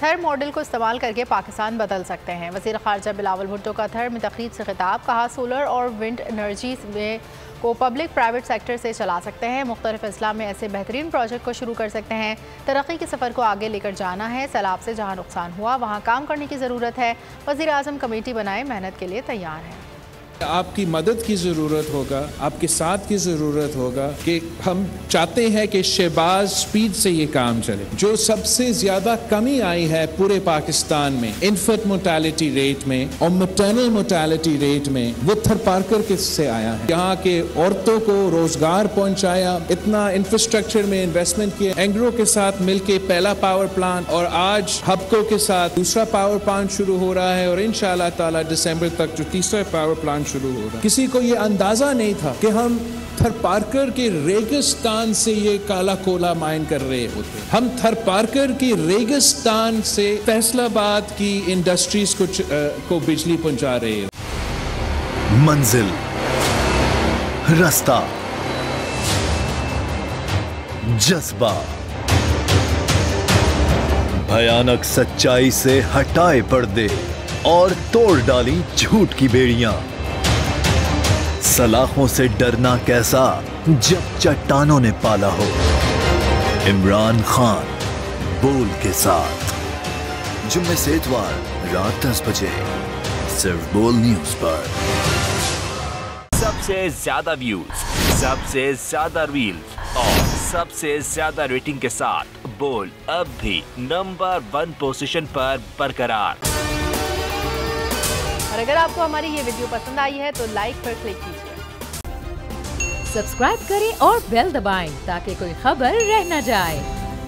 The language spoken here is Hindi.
थर मॉडल को इस्तेमाल करके पाकिस्तान बदल सकते हैं। वज़ीर ख़ारजा बिलावल भुट्टो का थर में तकरीर से खिताब, कहा सोलर और विंड एनर्जी में को पब्लिक प्राइवेट सेक्टर से चला सकते हैं। मुख्तलिफ अजला में ऐसे बेहतरीन प्रोजेक्ट को शुरू कर सकते हैं। तरक्की के सफ़र को आगे लेकर जाना है। सैलाब से जहाँ नुकसान हुआ वहाँ काम करने की ज़रूरत है। वज़ीर आज़म कमेटी बनाए, मेहनत के लिए तैयार है। आपकी मदद की ज़रूरत होगा, आपके साथ की ज़रूरत होगा कि हम चाहते हैं कि शहबाज स्पीड से ये काम चले। जो सबसे ज़्यादा कमी आई है पूरे पाकिस्तान में इन्फेंट मोर्टेलिटी रेट में और मैटरनल मोर्टेलिटी रेट में, वो थरपारकर किससे आया है। यहाँ के औरतों को रोजगार पहुँचाया, इतना इंफ्रास्ट्रक्चर में इन्वेस्टमेंट किया, एंग्रो के साथ मिलके पहला पावर प्लांट और आज हबको के साथ दूसरा पावर प्लांट शुरू हो रहा है और इंशाअल्लाह ताला दिसंबर तक जो तीसरा पावर प्लांट शुरू हो रहा है। किसी को ये अंदाजा नहीं था कि हम थरपारकर के रेगिस्तान से ये काला कोला माइन कर रहे होते। हम थरपारकर की रेगिस्तान से फैसलाबाद की इंडस्ट्रीज को बिजली पहुंचा रहे हैं। मंजिल, रास्ता, जज्बा, भयानक सच्चाई से हटाए पर्दे और तोड़ डाली झूठ की बेड़ियां। सलाखों से डरना कैसा जब चट्टानों ने पाला हो। इमरान खान बोल के साथ जुम्मे से इतवार रात 10 बजे सिर्फ बोल न्यूज पर। सबसे ज्यादा व्यूज, सबसे ज्यादा रील्स और सबसे ज्यादा रेटिंग के साथ बोल अब भी नंबर 1 पोजीशन पर बरकरार। और अगर आपको हमारी ये वीडियो पसंद आई है तो लाइक पर क्लिक कीजिए, सब्सक्राइब करें और बेल दबाएं ताकि कोई खबर रह न जाए।